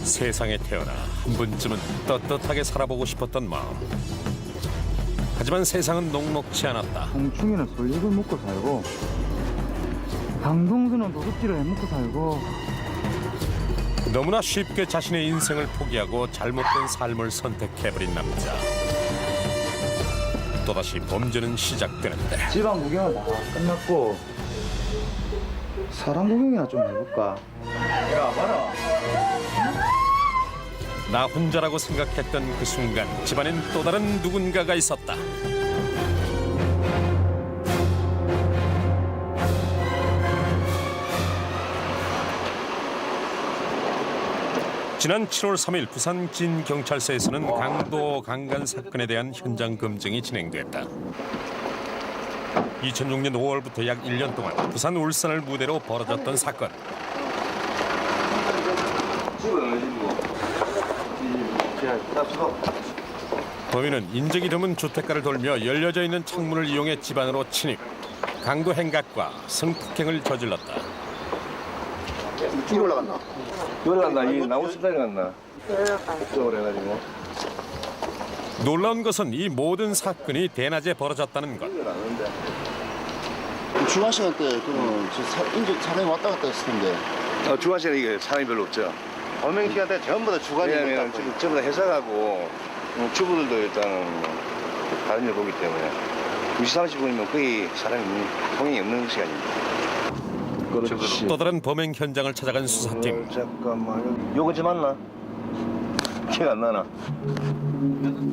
세상에 태어나 한 번쯤은 떳떳하게 살아보고 싶었던 마음. 하지만 세상은 녹록치 않았다. 봉충이는 솔직을 먹고 살고 강동수는 도둑질을 해먹고 살고. 너무나 쉽게 자신의 인생을 포기하고 잘못된 삶을 선택해버린 남자. 또다시 범죄는 시작되는데 집안 구경은 다 끝났고 사람 구경이나 좀 해볼까? 야 봐라. 나 혼자라고 생각했던 그 순간 집안엔 또 다른 누군가가 있었다. 지난 7월 3일 부산 진경찰서에서는 강도 강간 사건에 대한 현장 검증이 진행됐다. 2006년 5월부터 약 1년 동안 부산 울산을 무대로 벌어졌던 사건. 범인은 인적이 드문 주택가를 돌며 열려져 있는 창문을 이용해 집 안으로 침입, 강도 행각과 성폭행을 저질렀다. 뒤로 올라갔나? 올라간다. 이 나무 숲다리 갔나? 그쪽으로 해가지고. 놀라운 것은 이 모든 사건이 대낮에 벌어졌다는 것. 주말 시간 때 그러면 인적 차량이 왔다 갔다 했을 텐데. 주간 시간에 이게 사람이 별로 없죠. 범행 시간대 전부 다 주간이 왜냐면 전부 다 회사가고 주부들도 일단은 다른 일 보기 때문에 2시 30분이면 거의 사람이 통행이 없는 시간입니다. 그렇지. 또 다른 범행 현장을 찾아간 수사팀. 잠깐만. 요거 집 맞나? 기억 안 나나?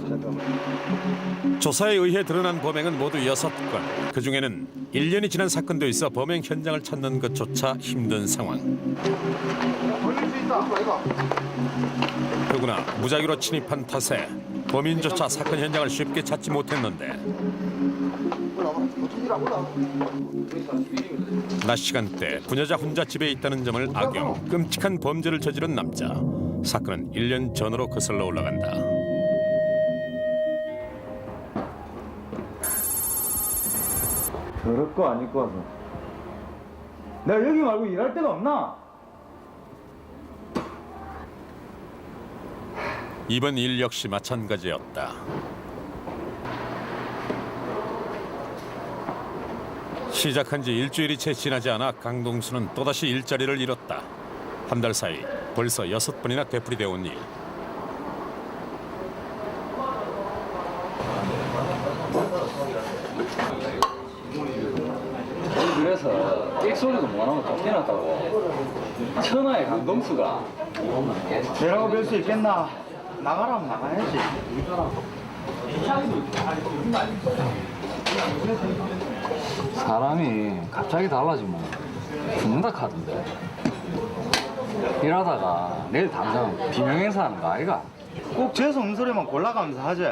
잠깐만. 조사에 의해 드러난 범행은 모두 6건. 그중에는 1년이 지난 사건도 있어 범행 현장을 찾는 것조차 힘든 상황. 더구나 무작위로 침입한 탓에 범인조차 사건 현장을 쉽게 찾지 못했는데 낮 시간대 부녀자 혼자 집에 있다는 점을 악용, 끔찍한 범죄를 저지른 남자. 사건은 1년 전으로 거슬러 올라간다. 더럽고 안 입고 와서 내가 여기 말고 일할 데가 없나? 이번 일 역시 마찬가지였다. 시작한 지 일주일이 채 지나지 않아 강동수는 또다시 일자리를 잃었다. 한 달 사이 벌써 6번이나 되풀이되어 온 일. 그래서 익소리도 못하는 거 쫓겨났다고. 천하의 강동수가 내라고 뵐 수 있겠나? 나가라면 나가야지. 사람이 갑자기 달라지면 죽는다 카던데. 일하다가 내일 당장 비명행사하는 거 아이가? 꼭 재수 없는 소리만 골라가면서 하지.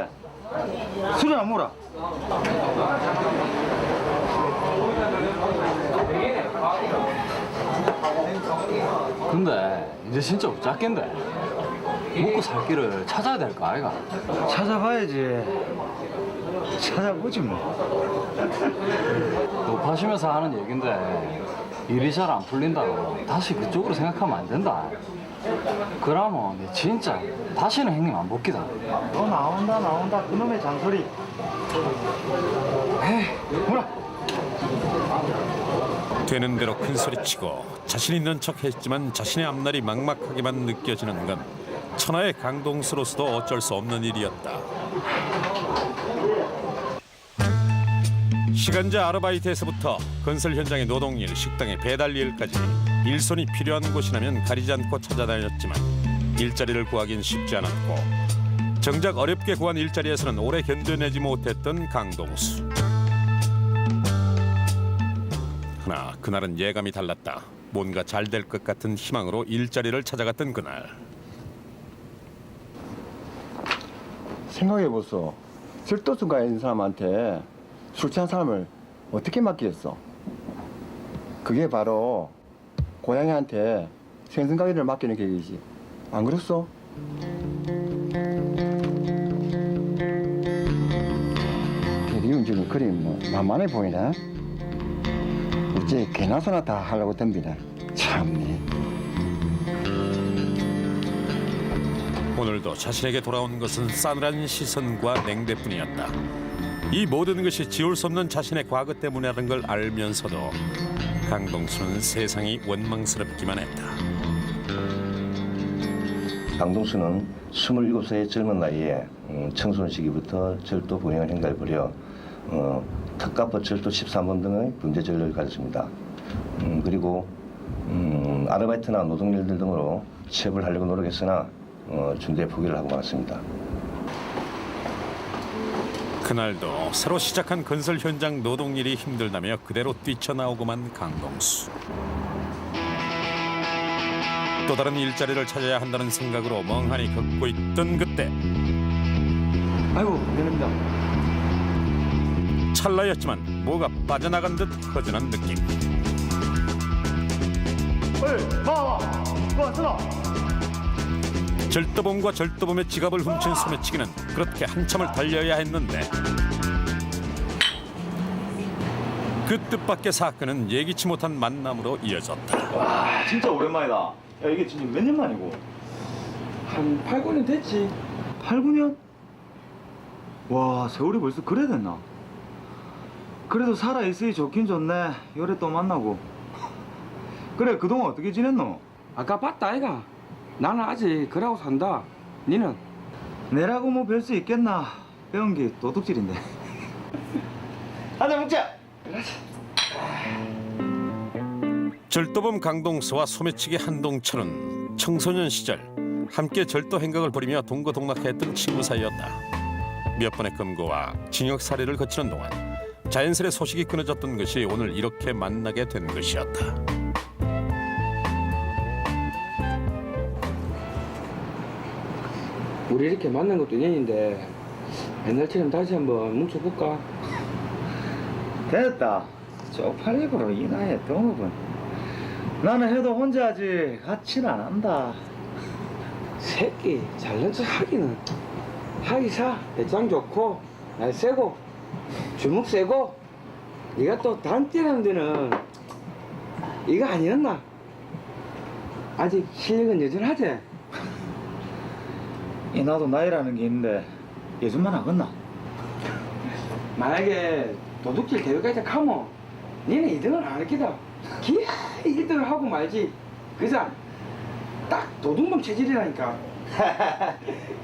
술이나 먹어라. 근데 이제 진짜 없자겠는데. 먹고 살 길을 찾아야 될 거 아이가? 찾아봐야지. 찾아보지 뭐. 높아시면서 하는 얘긴데 일이 잘 안 풀린다고 다시 그쪽으로 생각하면 안 된다. 그러면 내 진짜 다시는 형님 안 복귀다. 너 나온다 그놈의 잔소리. 에이 뭐라. 되는 대로 큰 소리치고 자신 있는 척했지만 자신의 앞날이 막막하게만 느껴지는 건 천하의 강동수로서도 어쩔 수 없는 일이었다. 시간제 아르바이트에서부터 건설 현장의 노동일, 식당의 배달 일까지 일손이 필요한 곳이라면 가리지 않고 찾아다녔지만 일자리를 구하긴 쉽지 않았고 정작 어렵게 구한 일자리에서는 오래 견뎌내지 못했던 강동수. 그러나 그날은 예감이 달랐다. 뭔가 잘 될 것 같은 희망으로 일자리를 찾아갔던 그날. 생각해보소. 쓸도수가 있는 사람한테 술 취한 사람을 어떻게 맡기겠어? 그게 바로 고양이한테 생선가게를 맡기는 계획이지. 안 그랬어? 대리운전이 그림 뭐 만만해 보이네. 어째 개나 소나 다 하려고 덤비네. 참네. 오늘도 자신에게 돌아온 것은 싸늘한 시선과 냉대뿐이었다. 이 모든 것이 지울 수 없는 자신의 과거 때문이라는 걸 알면서도 강동수는 세상이 원망스럽기만 했다. 강동수는 27세의 젊은 나이에 청소년 시기부터 절도 불행한 행각을 벌여 특가법 절도 13번 등의 범죄 전력을 가졌습니다. 그리고 아르바이트나 노동일들 등으로 체벌하려고 노력했으나 중도에 포기를 하고 말았습니다. 그날도 새로 시작한 건설 현장 노동일이 힘들다며 그대로 뛰쳐나오고만 강동수. 또 다른 일자리를 찾아야 한다는 생각으로 멍하니 걷고 있던 그때 아이고 미안합니다. 찰나였지만 뭐가 빠져나간 듯 허전한 느낌. 어이 와 쓰나. 절도범과 절도범의 지갑을 훔친 소매치기는 그렇게 한참을 달려야 했는데 그 뜻밖의 사건은 예기치 못한 만남으로 이어졌다. 와 진짜 오랜만이다. 야 이게 진짜 몇 년 만이고? 한 8, 9년 됐지. 8, 9년? 와 세월이 벌써 그래 됐나? 그래도 살아있으니 좋긴 좋네. 요래 또 만나고. 그래 그동안 어떻게 지냈노? 아까 봤다 아이가. 나는 아직 그러고 산다. 니는? 내라고 뭐 별 수 있겠나. 배운 게 도둑질인데. 한잔 먹자. 절도범 강동수와 소매치기 한동철은 청소년 시절 함께 절도 행각을 벌이며 동거동락했던 친구 사이였다. 몇 번의 검거와 징역 살해를 거치는 동안 자연스레 소식이 끊어졌던 것이 오늘 이렇게 만나게 된 것이었다. 우리 이렇게 만난 것도 인연인데 옛날처럼 다시 한번 뭉쳐볼까? 됐다. 쪽팔리고로 이 나이에 동업은. 나는 해도 혼자 하지 같이는 안 한다. 새끼 잘난 척 하기는 하기사 배짱 좋고 날 세고 주먹 세고 네가 또 단띠라는 데는 이거 아니었나? 아직 실력은 여전하지? 이 나도 나이라는 게 있는데 예전만 하겠나? 만약에 도둑질 대회까지 가면 니는 2등을 안 했겠다. 기야 1등을 하고 말지. 그자 딱 도둑놈 체질이라니까.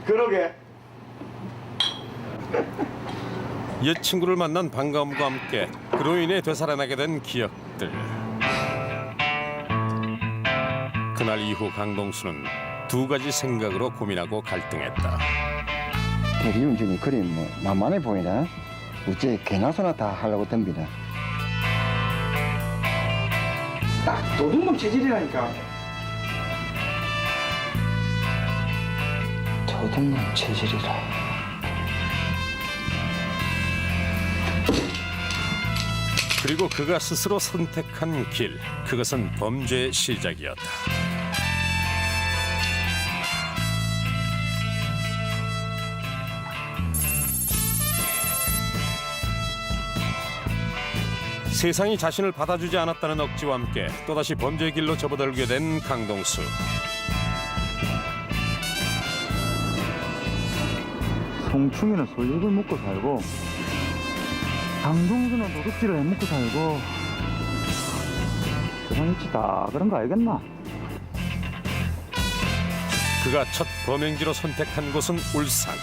그러게. 옛 친구를 만난 반가움과 함께 그로 인해 되살아나게 된 기억들. 그날 이후 강동수는 두 가지 생각으로 고민하고 갈등했다. 대리운전이 그리 뭐 만만해 보이나? 어째 개나소나 다 하려고 덤비나? 딱 도둑놈 체질이라니까. 도둑놈 체질이라. 그리고 그가 스스로 선택한 길, 그것은 범죄의 시작이었다. 세상이 자신을 받아주지 않았다는 억지와 함께 또다시 범죄의 길로 접어들게 된 강동수. 송충이는 솔잎을 먹고 살고 강동수는 도둑질을 해먹고 살고 세상 이치 다 그런 거 알겠나? 그가 첫 범행지로 선택한 곳은 울산.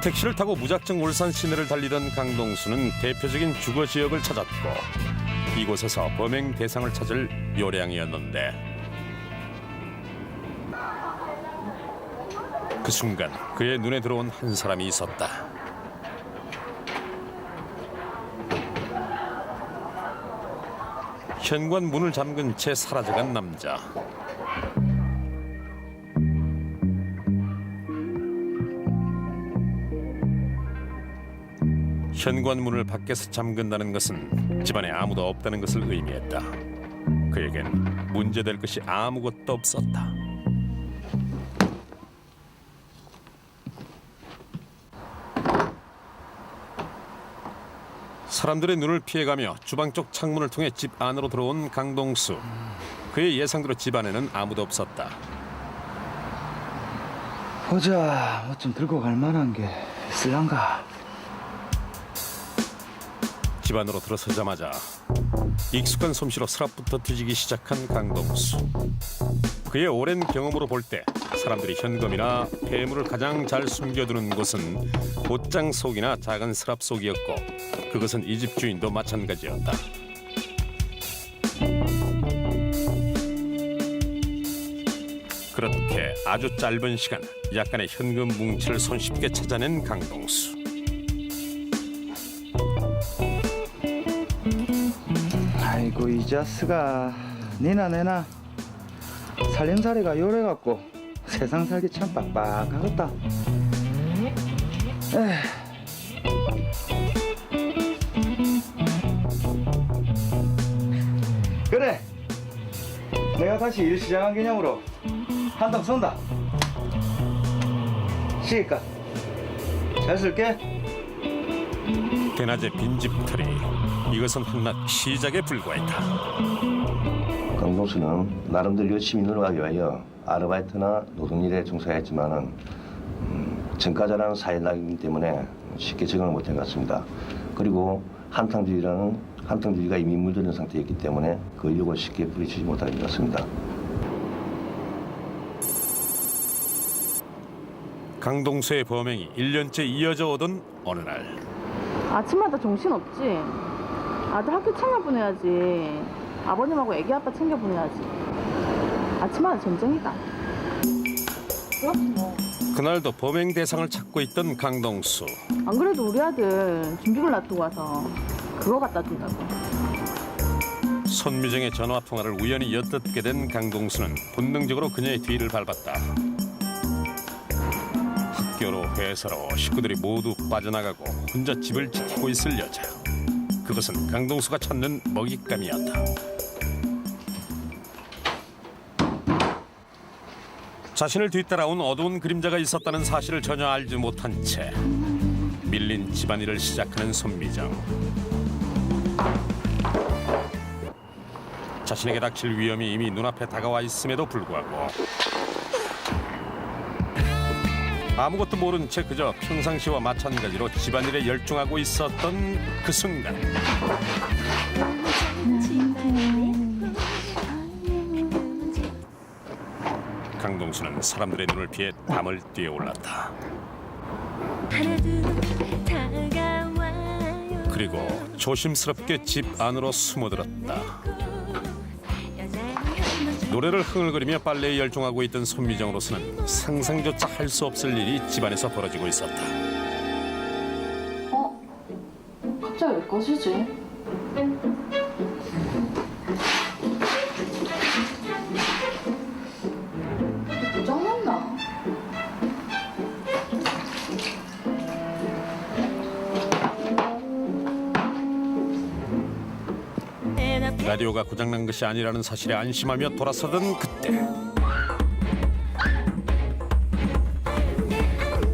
택시를 타고 무작정 울산 시내를 달리던 강동수는 대표적인 주거 지역을 찾았고 이곳에서 범행 대상을 찾을 요량이었는데 그 순간 그의 눈에 들어온 한 사람이 있었다. 현관 문을 잠근 채 사라져간 남자. 현관문을 밖에서 잠근다는 것은 집안에 아무도 없다는 것을 의미했다. 그에겐 문제될 것이 아무것도 없었다. 사람들의 눈을 피해가며 주방 쪽 창문을 통해 집 안으로 들어온 강동수. 그의 예상대로 집 안에는 아무도 없었다. 보자, 뭐 좀 들고 갈 만한 게 있을란가? 집 안으로 들어서자마자 익숙한 솜씨로 서랍부터 뒤지기 시작한 강동수. 그의 오랜 경험으로 볼 때 사람들이 현금이나 폐물을 가장 잘 숨겨두는 곳은 옷장 속이나 작은 서랍 속이었고, 그것은 이 집 주인도 마찬가지였다. 그렇게 아주 짧은 시간 약간의 현금 뭉치를 손쉽게 찾아낸 강동수. 아이고 이 자스가 니나 내나 살림살이가 요래갖고 세상 살기 참 빡빡하겠다. 그래, 내가 다시 일 시작한 기념으로 한턱 쏜다. 시니까 잘 쓸게. 대낮의 빈집털이 이것은 한낱 시작에 불과했다. 강동수는 나름대로 열심히 노력하기 위하여 아르바이트나 노동일에 종사했지만은 전과자라는 사회낙이기 때문에 쉽게 적응을 못한 것 같습니다. 그리고 한탕주의가 이미 물들은 상태였기 때문에 그 의욕을 쉽게 뿌리치지 못하는 것 같습니다. 강동수의 범행이 1년째 이어져 오던 어느 날, 아침마다 정신없지? 아들 학교 챙겨보내야지. 아버님하고 애기 아빠 챙겨보내야지. 아침마다 전쟁이다. 그렇지 뭐. 그날도 범행 대상을 찾고 있던 강동수. 안 그래도 우리 아들 준비물 놔두고 와서 그거 갖다 준다고. 손미정의 전화 통화를 우연히 엿듣게 된 강동수는 본능적으로 그녀의 뒤를 밟았다. 학교로 회사로 식구들이 모두 빠져나가고 혼자 집을 지키고 있을 여자. 그것은 강동수가 찾는 먹잇감이었다. 자신을 뒤따라온 어두운 그림자가 있었다는 사실을 전혀 알지 못한 채 밀린 집안일을 시작하는 손미정. 자신에게 닥칠 위험이 이미 눈앞에 다가와 있음에도 불구하고 아무것도 모른 채 그저 평상시와 마찬가지로 집안일에 열중하고 있었던 그 순간, 강동수는 사람들의 눈을 피해 담을 뛰어올랐다. 그리고 조심스럽게 집 안으로 숨어들었다. 노래를 흥얼거리며 빨래에 열중하고 있던 손미정으로서는 상상조차 할 수 없을 일이 집안에서 벌어지고 있었다. 갑자기 왜 꺼지지? 고장났나? 라디오가 고장난 것이 아니라는 사실에 안심하며 돌아서던 그때,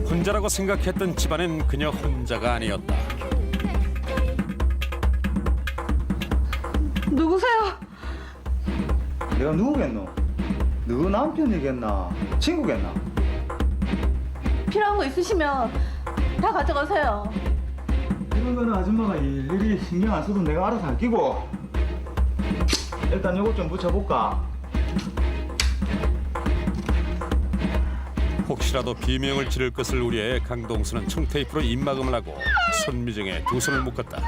혼자라고 생각했던 집안엔 그녀 혼자가 아니었다. 누구세요? 내가 누구겠노? 누구 남편이겠나? 친구겠나? 필요한 거 있으시면 다 가져가세요. 이런 거는 아줌마가 일일이 신경 안 써도 내가 알아서 할 끼고, 일단 요것 좀 붙여볼까? 혹시라도 비명을 지를 것을 우려해 강동수는 청테이프로 입막음을 하고 손미정의 두 손을 묶었다.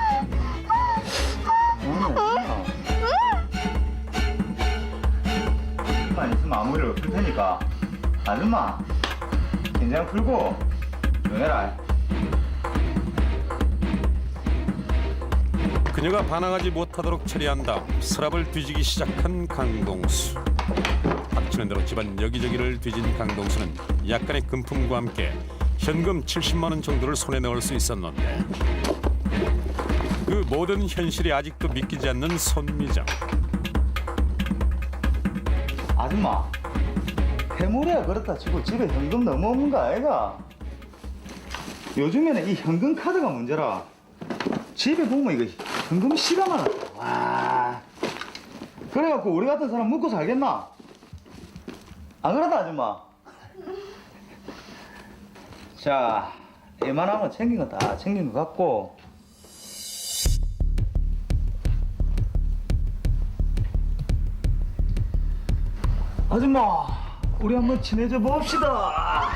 만 있으면 아무 일 없을 테니까 아줌마 긴장 풀고 조용해라. 그녀가 반항하지 못하도록 처리한 다음 서랍을 뒤지기 시작한 강동수. 닥치는 대로 집안 여기저기를 뒤진 강동수는 약간의 금품과 함께 현금 70만 원 정도를 손에 넣을 수 있었는데, 그 모든 현실이 아직도 믿기지 않는 손미정. 아줌마 해물이야 그렇다 치고 집에 현금 너무 없는 거 아이가? 요즘에는 이 현금 카드가 문제라. 집에 보면 이거 현금 씨가 많아. 와, 그래갖고 우리 같은 사람 먹고 살겠나? 안 그러다 아줌마? 자, 웬만하면 챙긴 거 다 챙긴 것 같고. 아줌마, 우리 한번 친해져 봅시다.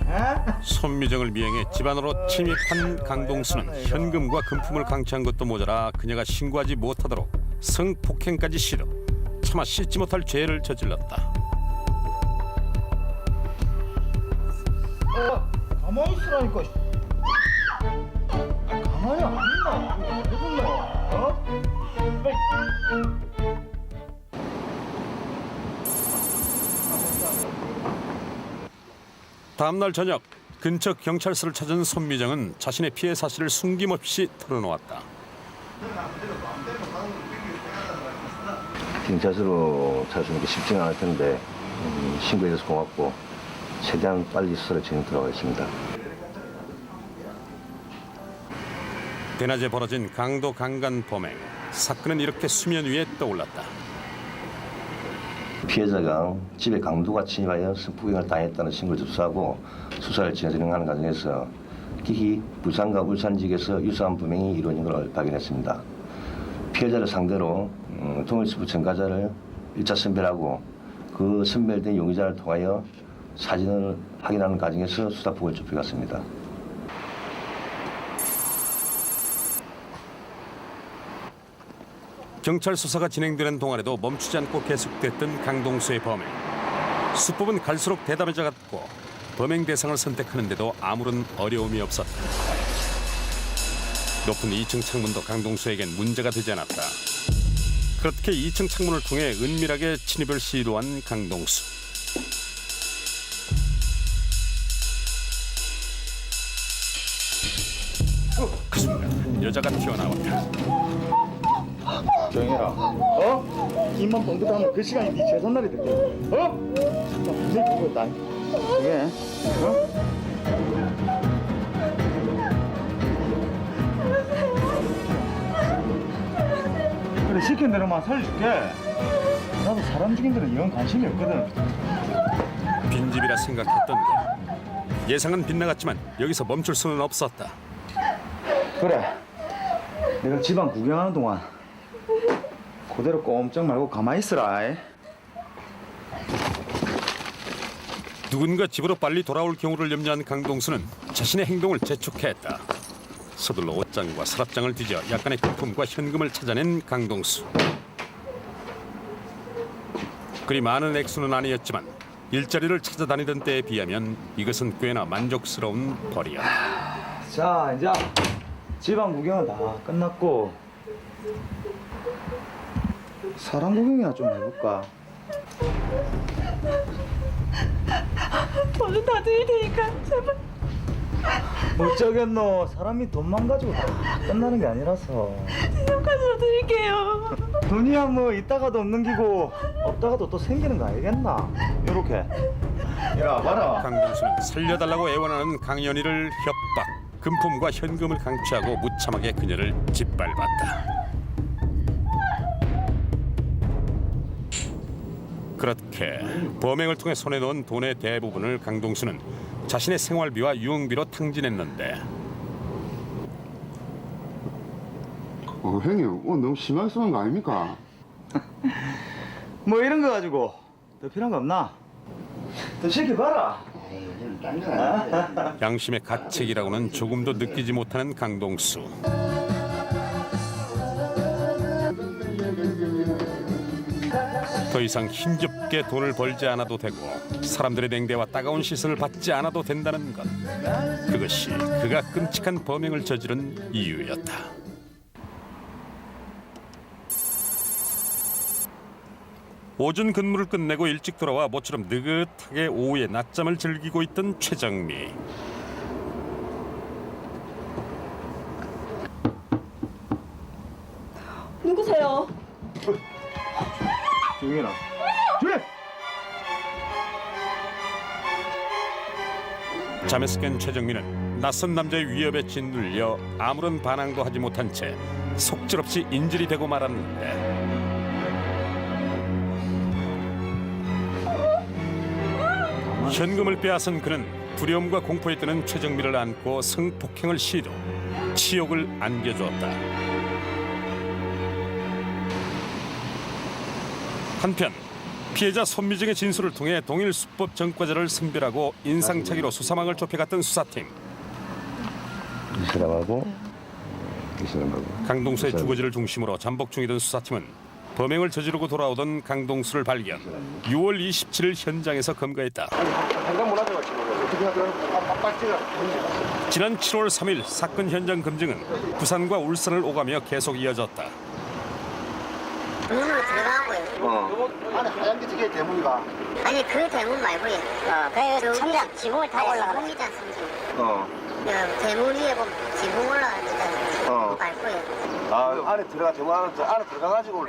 에? 손미정을 미행해 집안으로 침입한 강동수는 현금과 금품을 강취한 것도 모자라 그녀가 신고하지 못하도록 성폭행까지 시도. 차마 씻지 못할 죄를 저질렀다. 가만히 있으라니까. 가만히 안 있나? 왜 그러노? 어? 다음날 저녁 근처 경찰서를 찾은 손미정은 자신의 피해 사실을 숨김없이 털어놓았다. 경찰서로 찾아주는 게 쉽지는 않을 텐데 신고해줘서 고맙고 최대한 빨리 수사를 진행하도록 하겠습니다. 대낮에 벌어진 강도 강간 범행. 사건은 이렇게 수면 위에 떠올랐다. 피해자가 집에 강도가 침입하여 성폭행을 당했다는 신고를 접수하고 수사를 진행하는 과정에서 기히 부산과 울산 지역에서 유사한 범행이 이루어진 것을 발견했습니다. 피해자를 상대로 동일스프 전과자를 1차 선별하고 그 선별된 용의자를 통하여 사진을 확인하는 과정에서 수사폭을 좁혀갔습니다. 경찰 수사가 진행되는 동안에도 멈추지 않고 계속됐던 강동수의 범행. 수법은 갈수록 대담해져갔고 범행 대상을 선택하는데도 아무런 어려움이 없었다. 높은 2층 창문도 강동수에겐 문제가 되지 않았다. 그렇게 2층 창문을 통해 은밀하게 침입을 시도한 강동수. 그 순간 여자가 튀어나왔다. 조용히 해라. 어? 입만 뻥끗하면 그 시간이 네 재산날이 될게. 어? 진짜 분명히 그거 있다. 이게, 어? 그래, 시킨 대로만 살려줄게. 나도 사람 죽인 데는 이런 관심이 없거든. 빈집이라 생각했던 것. 예상은 빗나갔지만 여기서 멈출 수는 없었다. 그래, 내가 집안 구경하는 동안 그대로 꼼짝 말고 가만히 있으라. 누군가 집으로 빨리 돌아올 경우를 염려한 강동수는 자신의 행동을 재촉했다. 서둘러 옷장과 서랍장을 뒤져 약간의 금품과 현금을 찾아낸 강동수. 그리 많은 액수는 아니었지만 일자리를 찾아다니던 때에 비하면 이것은 꽤나 만족스러운 벌이었다. 자, 이제 집안 구경은 다 끝났고 사람 구경이나 좀 해볼까? 돈은 다 드릴 테니까 제발. 어쩌겠노. 사람이 돈만 가지고 다 끝나는 게 아니라서. 신용카드로 드릴게요. 돈이야 뭐 있다가도 없는 기고 없다가도 또 생기는 거 알겠나? 요렇게. 야, 봐라. 강동수는 살려달라고 애원하는 강연희를 협박, 금품과 현금을 강취하고 무참하게 그녀를 짓밟았다. 그렇게 범행을 통해 손에 넣은 돈의 대부분을 강동수는 자신의 생활비와 유흥비로 탕진했는데 형님, 너무 심하게 쏘는 거 아닙니까? 뭐 이런 거 가지고 더 필요한 거 없나? 더 시켜봐라. 양심의 가책이라고는 조금도 느끼지 못하는 강동수. 더 이상 힘겹게 돈을 벌지 않아도 되고 사람들의 냉대와 따가운 시선을 받지 않아도 된다는 것. 그것이 그가 끔찍한 범행을 저지른 이유였다. 오전 근무를 끝내고 일찍 돌아와 모처럼 느긋하게 오후에 낮잠을 즐기고 있던 최정미. 누구세요? 조용히 해라. 조용히! 잠에서 깬 최정민은 낯선 남자의 위협에 짓눌려 아무런 반항도 하지 못한 채 속절없이 인질이 되고 말았는데 현금을 빼앗은 그는 두려움과 공포에 뜨는 최정미를 안고 성폭행을 시도, 치욕을 안겨주었다. 한편 피해자 손미정의 진술을 통해 동일 수법 전과자를 선별하고 인상착의로 수사망을 좁혀갔던 수사팀. 이 사람하고 이 사람하고 강동수의 주거지를 중심으로 잠복 중이던 수사팀은 범행을 저지르고 돌아오던 강동수를 발견. 6월 27일 현장에서 검거했다. 지난 7월 3일 사건 현장 검증은 부산과 울산을 오가며 계속 이어졌다. 문으로 들어가고요. 안에 하얀 게 저게 대문이가. 아니 그 대문 말고요. 그 천장 지붕을 타고 올라가는 지붕이지 않습니까? 대문 위에 보면 지붕 올라가는 지 않습니까? 말고요. 안에 들어가 대문 안에 들어가가지고.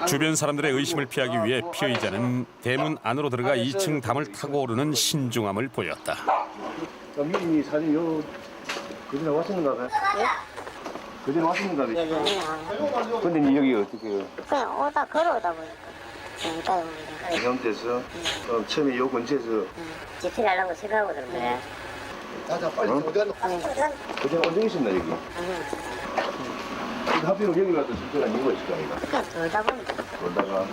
주변 사람들의 의심을 피하기 위해 피의자는 대문 안으로 들어가 2층 담을 타고 오르는 신중함을 보였다. 미리 사진 요 그전에 왔었는가 봐요. 그전에 왔었는가 봐요. 근데 니 여기 어떻게 그냥 오다 걸어오다 보니까. 경험돼서 처음에 요 근처에서 집필 하려고 생각하고 그런 거야. 자자 빨리 어디 가노? 그전에 언제 있었나 여기? 하필 여기 가서 집회가 이유가 있을 거 아닌가? 그냥 돌다 보니까. 그러다가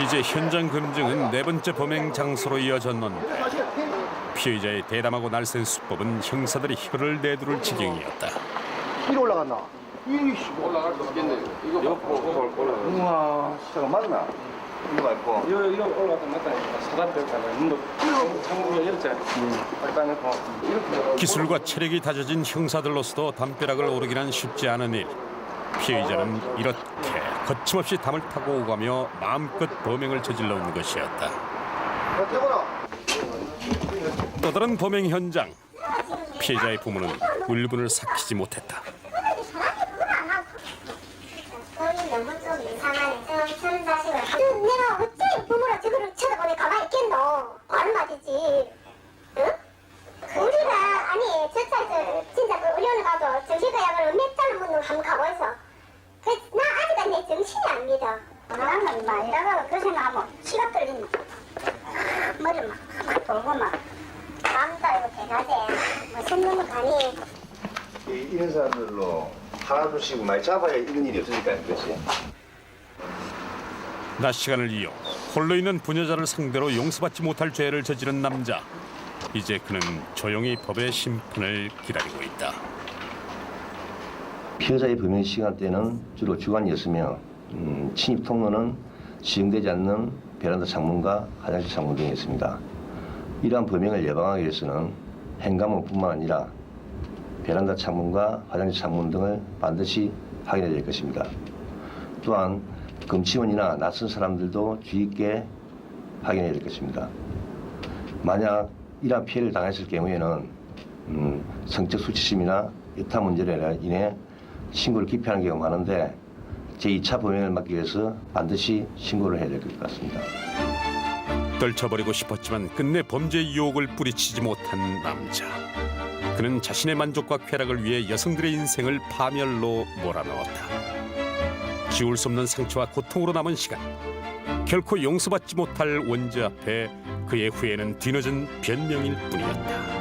이제 현장 검증은 네 번째 범행 장소로 이어졌는데 피의자의 대담하고 날쌘 수법은 형사들이 혀를 내두를 지경이었다. 위로 올라갔나? 우와 잠깐 맞나? 이거 말고 이거 올라갔다 맞다니까. 사단 벽하다. 문도 창문을 열자. 빨리 놓고. 이렇게. 기술과 체력이 다져진 형사들로서도 담벼락을 오르기란 쉽지 않은 일. 피의자는 이렇게 거침없이 담을 타고 오가며 마음껏 범행을 저질러 온 것이었다. 또 다른 범행 현장. 피해자의 부모는 울분을 삭히지 못했다. 너무 좀 이상하네. 좀 자식을. 내가 어째 부모를 저거를 쳐다보니 가만히 있겠노. 얼마지지. 응? 우리가 아니 저 차에서 진짜 그 의료원에 가도 정신과약을 몇 달을 못 한번 가보이소. 나 아직은 내 정신이 안 믿어. 나는 막 이러다가 그 생각하면 치가 떨린다. 머리 막 돌고 막 마음도 알고 대가지. 뭐 손님은 가니. 이런 사람들로 하나둘씩 많이 잡아야 이런 일이 없으니까 그렇지. 낮 시간을 이용 홀로 있는 부녀자를 상대로 용서받지 못할 죄를 저지른 남자. 이제 그는 조용히 법의 심판을 기다리고 있다. 피해자의 범행 시간대는 주로 주간이었으며 침입 통로는 시행되지 않는 베란다 창문과 화장실 창문 등이었습니다. 이러한 범행을 예방하기 위해서는 현관문뿐만 아니라 베란다 창문과 화장실 창문 등을 반드시 확인해야 될 것입니다. 또한 금치원이나 낯선 사람들도 주의 있게 확인해야 될 것입니다. 만약 이러한 피해를 당했을 경우에는 성적 수치심이나 여타 문제로 인해 신고를 기피하는 경우가 많은데 제2차 범행을 막기 위해서 반드시 신고를 해야 될 것 같습니다. 떨쳐버리고 싶었지만 끝내 범죄 유혹을 뿌리치지 못한 남자. 그는 자신의 만족과 쾌락을 위해 여성들의 인생을 파멸로 몰아넣었다. 지울 수 없는 상처와 고통으로 남은 시간. 결코 용서받지 못할 원죄 앞에 그의 후회는 뒤늦은 변명일 뿐이었다.